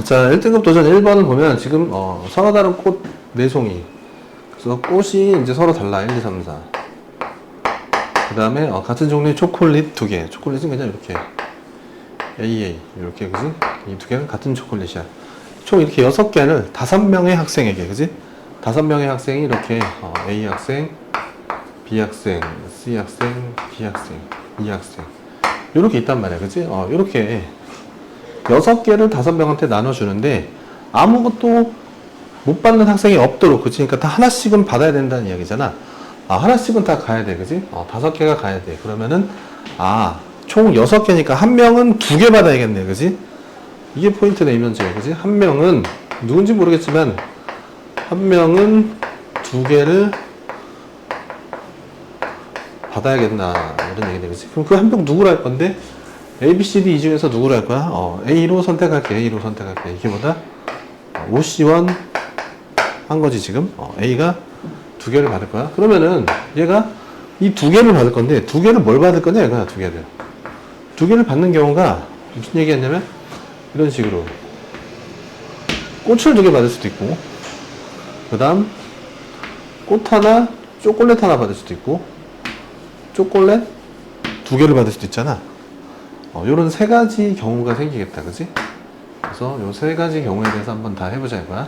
자, 1등급 도전 1번을 보면 지금 서로 다른 꽃 4송이. 그래서 꽃이 이제 서로 달라. 1, 2, 3, 4. 그 다음에 같은 종류의 초콜릿 2개. 초콜릿은 그냥 이렇게 AA 이렇게, 그지? 이 2개는 같은 초콜릿이야. 총 이렇게 6개를 5명의 학생에게, 그지? 5명의 학생이 이렇게 A 학생, B 학생, C 학생, D 학생, E 학생 이렇게 있단 말이야, 그지? 이렇게 6개를 5명한테 나눠주는데 아무것도 못 받는 학생이 없도록, 그치? 그러니까 다 하나씩은 받아야 된다는 이야기잖아. 하나씩은 다 가야 돼, 그지? 5개가 가야 돼. 그러면은 총 6개니까 한 명은 2개 받아야겠네, 그지? 이게 포인트네, 이면제, 그지? 한 명은 누군지 모르겠지만 한 명은 2개를 받아야겠나, 이런 얘기네, 그지? 그럼 그 한 명 누구로 할 건데? A, B, C, D 이 중에서 누구로 할 거야? A로 선택할게. A로 선택할게. 이게 뭐다? OC1 한 거지, 지금. A가 2개를 받을 거야. 그러면은 얘가 이 2개를 받을 건데 2개를 뭘 받을 거냐, 얘가 2개를. 2개를 받는 경우가 무슨 얘기였냐면 이런 식으로 꽃을 2개 받을 수도 있고, 그 다음 꽃 하나, 초콜릿 하나 받을 수도 있고, 초콜릿 2개를 받을 수도 있잖아. 요런 3가지 경우가 생기겠다, 그지? 그래서 요 3가지 경우에 대해서 한번 다 해보자, 이거야.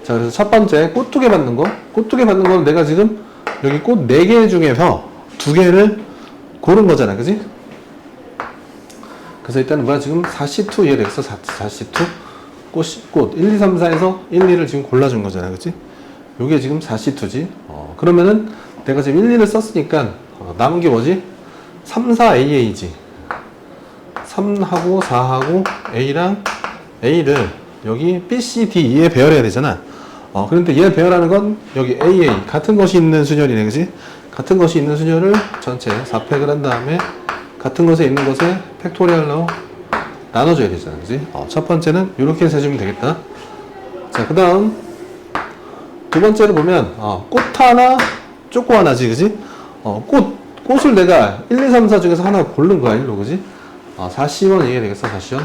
자, 그래서 첫 번째, 꽃 2개 받는 거. 꽃 2개 받는 거는 내가 지금 여기 꽃 4개 중에서 2개를 고른 거잖아, 그지? 그래서 일단은 뭐야, 지금 4C2 이해되겠어? 4C2? 꽃 1, 2, 3, 4에서 1, 2를 지금 골라준 거잖아, 그지? 요게 지금 4C2지? 그러면은 내가 지금 1, 2를 썼으니까 남은 게 뭐지? 3, 4, AA지. 3하고 4하고 A랑 A를 여기 B, C, D, E에 배열해야 되잖아. 그런데 얘 배열하는 건 여기 AA, 같은 것이 있는 순열이네, 그지? 같은 것이 있는 순열을 전체 4팩을 한 다음에 같은 것에 있는 것에 팩토리얼로 나눠줘야 되잖아, 그지? 첫 번째는 이렇게 해서 해주면 되겠다. 자, 그 다음 두 번째를 보면 꽃 하나, 초코 하나지, 그지? 꽃을 내가 1, 2, 3, 4 중에서 하나 고른 거야, 일로, 그지? 4C1 이게 되겠어, 4C1.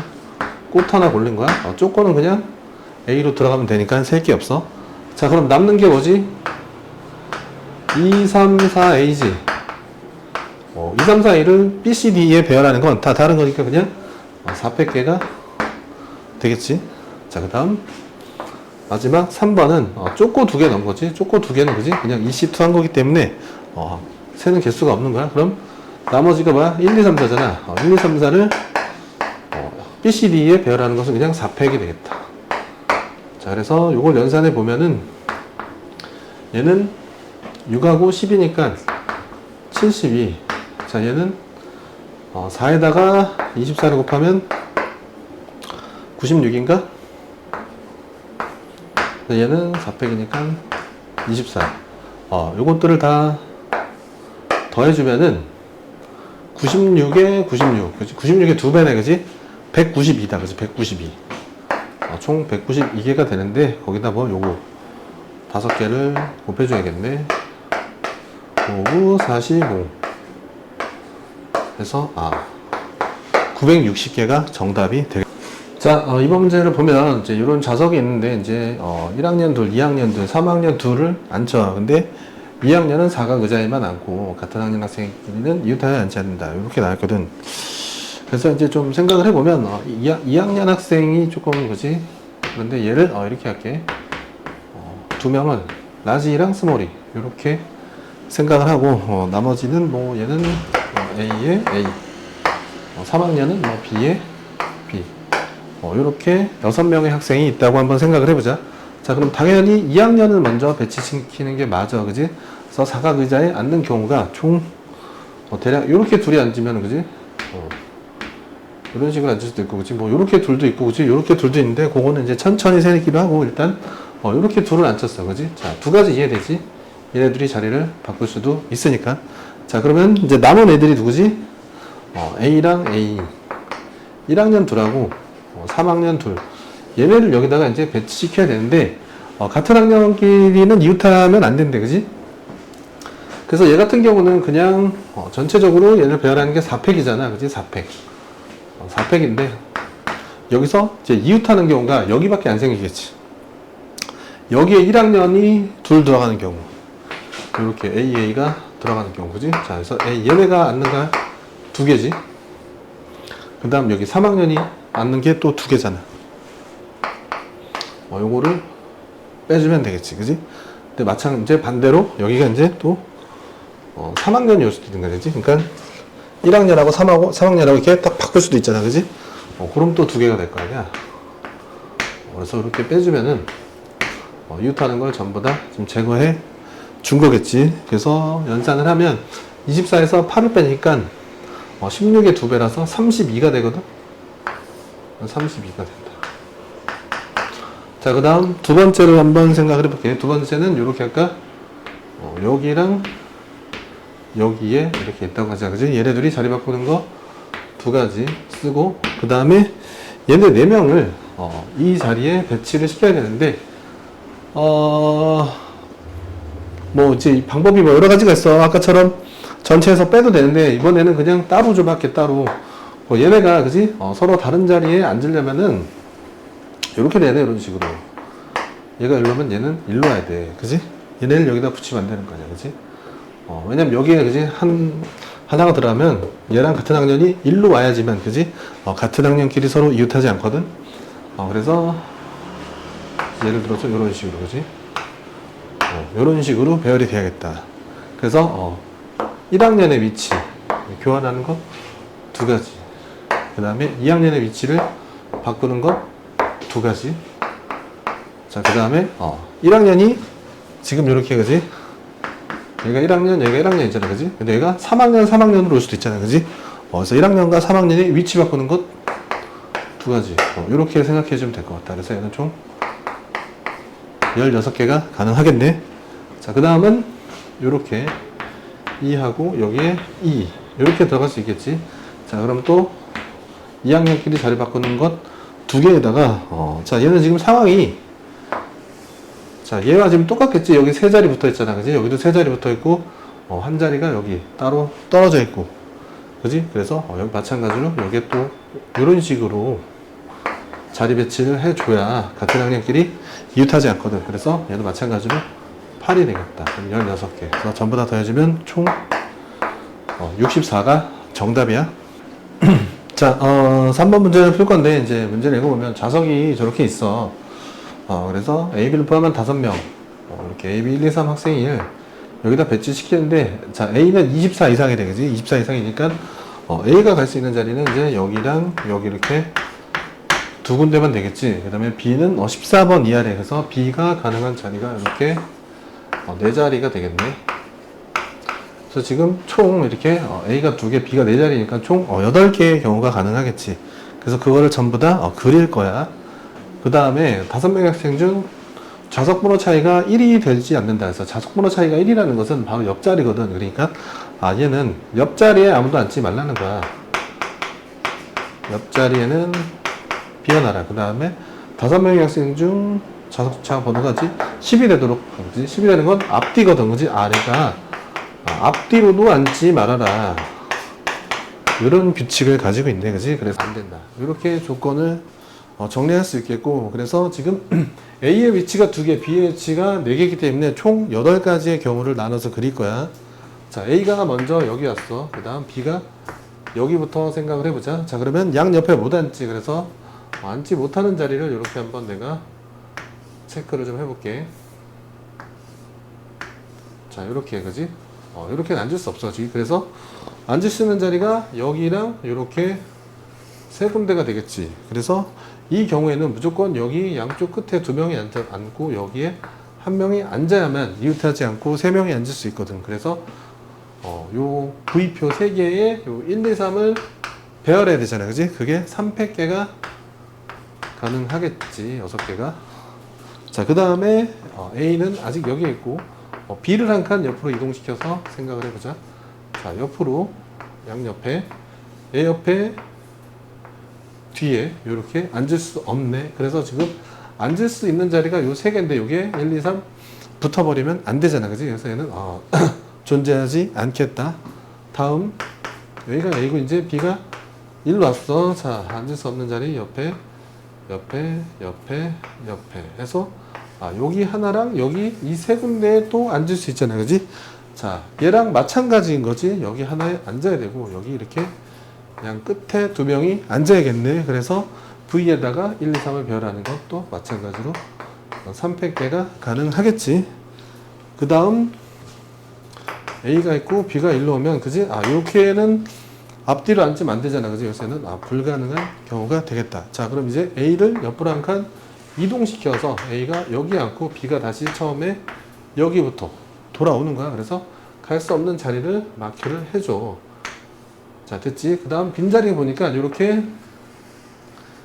꽃 하나 고른 거야. 초코는 그냥 A로 들어가면 되니까 셀 게 없어. 자, 그럼 남는 게 뭐지? 2, 3, 4, A지. 2, 3, 4, A를 B, C, D에 배열하는 건 다 다른 거니까 그냥 400개가 되겠지. 자, 그 다음 마지막 3번은 초코 2개 넣은 거지. 초코 2개는 그지? 그냥 EC2 한 거기 때문에 세는 개수가 없는 거야. 그럼 나머지가 뭐야? 1, 2, 3, 4잖아. 1, 2, 3, 4를 B, C, D에 배열하는 것은 그냥 4팩이 되겠다. 자, 그래서 요걸 연산해 보면은 얘는 6하고 10이니까 72. 자, 얘는 4에다가 24를 곱하면 96인가? 얘는 4팩이니까 24. 요것들을 다 더해주면은 96에 96. 그치? 96에 2배네, 그지? 192다, 그지? 192. 총 192개가 되는데, 거기다 뭐, 요거 5개를 곱해줘야겠네. 5, 45. 그래서, 960개가 정답이 되겠다. 자, 이번 문제를 보면, 이제 이런 좌석이 있는데, 이제, 1학년 둘, 2학년 둘, 3학년 둘을 앉혀. 근데, 2학년은 사각 의자에만 앉고, 같은 학년 학생끼리는 이웃하에 앉지 않는다. 이렇게 나왔거든. 그래서 이제 좀 생각을 해보면, 2학년 학생이 조금, 그지? 그런데 얘를, 이렇게 할게. 2명을, 라지랑 스몰이, 이렇게 생각을 하고, 나머지는 뭐, 얘는 A에 A. 3학년은 뭐, B에 B. 이렇게 6명의 학생이 있다고 한번 생각을 해보자. 자, 그럼 당연히 2학년을 먼저 배치시키는 게 맞아, 그지? 그래서 사각 의자에 앉는 경우가 총, 대략, 이렇게 둘이 앉으면, 그지? 이런 식으로 앉을 수도 있고, 그지? 뭐, 요렇게 둘도 있고, 그지? 요렇게 둘도 있는데, 그거는 이제 천천히 세기로 하고, 일단, 요렇게 둘을 앉혔어, 그지? 자, 2가지 이해되지? 얘네들이 자리를 바꿀 수도 있으니까. 자, 그러면 이제 남은 애들이 누구지? A랑 A. 1학년 둘하고, 3학년 둘. 얘네를 여기다가 이제 배치시켜야 되는데, 같은 학년끼리는 이웃하면 안 된대, 그지? 그래서 얘 같은 경우는 그냥, 전체적으로 얘를 배열하는 게 4팩이잖아, 그지? 4팩. 4팩인데, 여기서 이제 이웃하는 경우가 여기밖에 안 생기겠지. 여기에 1학년이 둘 들어가는 경우. 이렇게 AA가 들어가는 경우, 그지? 자, 그래서 얘네가 앉는가? 두 개지. 그 다음 여기 3학년이 앉는 게 또 두 개잖아. 요거를 빼주면 되겠지, 그지? 근데 마찬가지 반대로 여기가 이제 또 3학년이 올 수도 있는 거지. 그러니까 1학년하고 3학년하고 이렇게 딱 바꿀 수도 있잖아, 그지? 그럼 또 두 개가 될 거 아니야. 그래서 이렇게 빼주면은 이웃하는 걸 전부 다 지금 제거해 준 거겠지. 그래서 연산을 하면 24에서 8을 빼니까 16의 2배라서 32가 되거든. 32가 된다. 자, 그 다음 두 번째로 한번 생각을 해볼게요. 두 번째는 이렇게 할까? 여기랑 여기에 이렇게 있다고 하자, 그지? 얘네 둘이 자리 바꾸는 거 두 가지 쓰고, 그 다음에 얘네 네 명을 이 자리에 배치를 시켜야 되는데, 뭐 이제 방법이 뭐 여러 가지가 있어. 아까처럼 전체에서 빼도 되는데, 이번에는 그냥 따로 줘봤게, 따로. 얘네가, 그지? 서로 다른 자리에 앉으려면은 이렇게 돼야 돼, 이런 식으로. 얘가 일로 오면 얘는 일로 와야 돼, 그지? 얘네를 여기다 붙이면 안 되는 거 아니야, 그지? 왜냐면 여기에, 그지? 하나가 들어가면 얘랑 같은 학년이 일로 와야지만, 그지? 같은 학년끼리 서로 이웃하지 않거든? 그래서 예를 들어서 이런 식으로, 그지? 이런 식으로 배열이 돼야겠다. 그래서 1학년의 위치 교환하는 것 두 가지. 그 다음에 2학년의 위치를 바꾸는 것 두 가지. 자, 그 다음에 1학년이 지금 이렇게, 그지? 얘가 1학년, 얘가 1학년 있잖아, 그지? 근데 얘가 3학년으로 올 수도 있잖아, 그지? 그래서 1학년과 3학년이 위치 바꾸는 것 두 가지. 이렇게 생각해 주면 될 것 같다. 그래서 얘는 총 16개가 가능하겠네. 자, 그 다음은 이렇게 2하고 여기에 2 이렇게 들어갈 수 있겠지. 자, 그럼 또 2학년끼리 자리 바꾸는 것 두 개에다가 자, 얘는 지금 상황이, 자, 얘와 지금 똑같겠지. 여기 세 자리 붙어 있잖아, 그지? 여기도 세 자리 붙어 있고 한 자리가 여기 따로 떨어져 있고, 그지? 그래서 여기 마찬가지로 여기에 또 이런 식으로 자리 배치를 해줘야 같은 학년끼리 이웃하지 않거든. 그래서 얘도 마찬가지로 8이 되겠다. 그럼 16개. 그래서 전부 다 더해주면 총 64가 정답이야. 자, 3번 문제를 풀 건데, 이제 문제를 읽어보면 좌석이 저렇게 있어. 그래서 A, B를 포함한 5명. 이렇게 A, B 1, 2, 3 학생을 여기다 배치시키는데, 자, A는 24 이상이 되겠지? 24 이상이니까, A가 갈 수 있는 자리는 이제 여기랑 여기 이렇게 두 군데만 되겠지. 그 다음에 B는 14번 이하래. 그래서 B가 가능한 자리가 이렇게 4자리가 되겠네. 그래서 지금 총 이렇게 A가 2개, B가 4자리니까 총 8개의 경우가 가능하겠지. 그래서 그거를 전부 다 그릴 거야. 그 다음에 5명의 학생 중 좌석 번호 차이가 1이 되지 않는다. 그래서 좌석 번호 차이가 1이라는 것은 바로 옆자리거든. 그러니까 얘는 옆자리에 아무도 앉지 말라는 거야. 옆자리에는 비워놔라. 그 다음에 5명의 학생 중 좌석차 번호가 10이 되도록, 그지? 10이 되는 건 앞뒤거든, 그지? 아래가 앞뒤로도 앉지 말아라. 이런 규칙을 가지고 있네, 그지? 그래서 안 된다. 이렇게 조건을 정리할 수 있겠고, 그래서 지금 A의 위치가 2개, B의 위치가 4개이기 때문에 총 8가지의 경우를 나눠서 그릴 거야. 자, A가 먼저 여기 왔어. 그 다음 B가 여기부터 생각을 해보자. 자, 그러면 양 옆에 못 앉지. 그래서 앉지 못하는 자리를 이렇게 한번 내가 체크를 좀 해볼게. 자, 이렇게, 그지? 이렇게는 앉을 수 없어. 그래서 앉을 수 있는 자리가 여기랑 이렇게 세 군데가 되겠지. 그래서 이 경우에는 무조건 여기 양쪽 끝에 2명이 앉고 여기에 1명이 앉아야만 이웃하지 않고 3명이 앉을 수 있거든. 그래서 요 V표 3개에 요 1, 2, 3을 배열해야 되잖아, 그지? 그게 3팩개가 가능하겠지, 6개가. 자, 그 다음에 A는 아직 여기에 있고 B를 한 칸 옆으로 이동시켜서 생각을 해보자. 자, 옆으로 양옆에 A 옆에 뒤에 이렇게 앉을 수 없네. 그래서 지금 앉을 수 있는 자리가 요 3개인데 요게 1, 2, 3 붙어버리면 안 되잖아, 그지? 그래서 얘는 존재하지 않겠다. 다음 여기가 A고 이제 B가 일로 왔어. 자, 앉을 수 없는 자리 옆에 옆에 해서 여기 하나랑 여기 이 세 군데에 또 앉을 수 있잖아요. 그지? 자, 얘랑 마찬가지인 거지. 여기 하나에 앉아야 되고 여기 이렇게 그냥 끝에 두 명이 앉아야겠네. 그래서 V에다가 1, 2, 3을 배열하는 것도 마찬가지로 3팩계가 가능하겠지. 그 다음 A가 있고 B가 일로 오면 그지? 이렇게는 앞뒤로 앉으면 안 되잖아. 그지? 요새는 불가능한 경우가 되겠다. 자, 그럼 이제 A를 옆으로 한 칸 이동시켜서 A가 여기 앉고 B가 다시 처음에 여기부터 돌아오는 거야. 그래서 갈 수 없는 자리를 마크를 해줘. 자, 됐지? 그 다음 빈자리 보니까 이렇게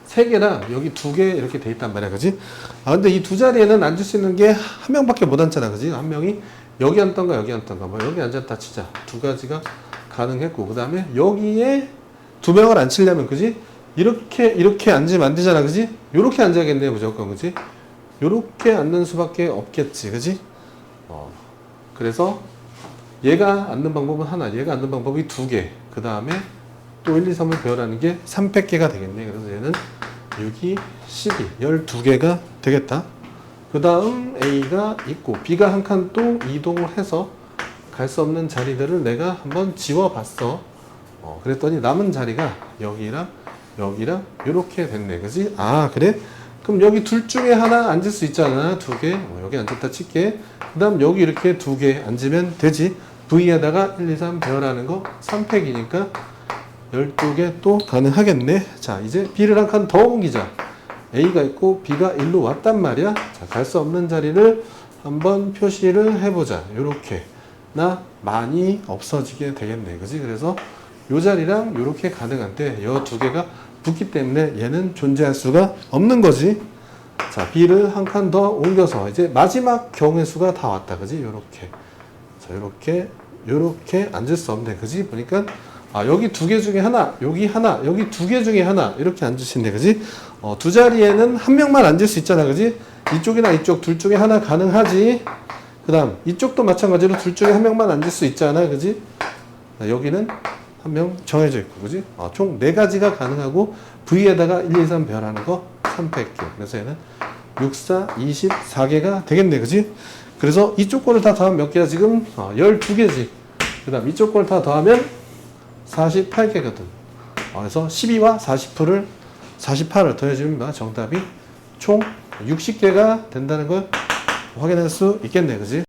세 개랑 여기 두 개 이렇게 돼 있단 말이야. 그지? 근데 이 두 자리에는 앉을 수 있는 게 한 명밖에 못 앉잖아. 그지? 한 명이 여기 앉던가 여기 앉던가 뭐 여기 앉았다 치자. 두 가지가 가능했고, 그 다음에 여기에 두 명을 앉히려면 그지? 이렇게 앉으면 안 되잖아. 그지? 요렇게 앉아야겠네 무조건. 그지? 요렇게 앉는 수밖에 없겠지. 그지? 그래서 얘가 앉는 방법은 하나, 얘가 앉는 방법이 두 개, 그 다음에 또 1, 2, 3을 배열하는 게 300개가 되겠네. 그래서 얘는 6이 12, 12개가 되겠다. 그 다음 A가 있고 B가 한 칸 또 이동을 해서 갈 수 없는 자리들을 내가 한번 지워봤어. 그랬더니 남은 자리가 여기랑 이렇게 됐네. 그지? 그래? 그럼 여기 둘 중에 하나 앉을 수 있잖아. 두 개. 여기 앉았다 칠게. 그 다음 여기 이렇게 두 개 앉으면 되지. V에다가 1, 2, 3 배열하는 거 3팩이니까 12개 또 가능하겠네. 자, 이제 B를 한 칸 더 옮기자. A가 있고 B가 일로 왔단 말이야. 자, 갈 수 없는 자리를 한번 표시를 해보자. 요렇게. 나 많이 없어지게 되겠네. 그지? 그래서 요 자리랑 요렇게 가능한데 요 두 개가 붙기 때문에 얘는 존재할 수가 없는 거지. 자, B를 한 칸 더 옮겨서 이제 마지막 경우의 수가 다 왔다. 그지? 요렇게. 자, 요렇게 앉을 수 없네. 그지? 보니까 여기 두 개 중에 하나, 여기 하나, 여기 두 개 중에 하나 이렇게 앉을 수 있네. 그지? 두 자리에는 한 명만 앉을 수 있잖아. 그지? 이쪽이나 이쪽 둘 중에 하나 가능하지. 그 다음 이쪽도 마찬가지로 둘 중에 한 명만 앉을 수 있잖아. 그지? 여기는 한 명 정해져 있고. 그지? 총 4가지가 가능하고 V에다가 1, 2, 3 배열하는 거 300개. 그래서 얘는 6, 4, 24개가 되겠네. 그지? 그래서 이쪽 거를 다 더하면 몇 개야 지금? 12개지. 그 다음 이쪽 거를 다 더하면 48개거든. 그래서 12와 48을 더해주면 정답이 총 60개가 된다는 걸 확인할 수 있겠네. 그지?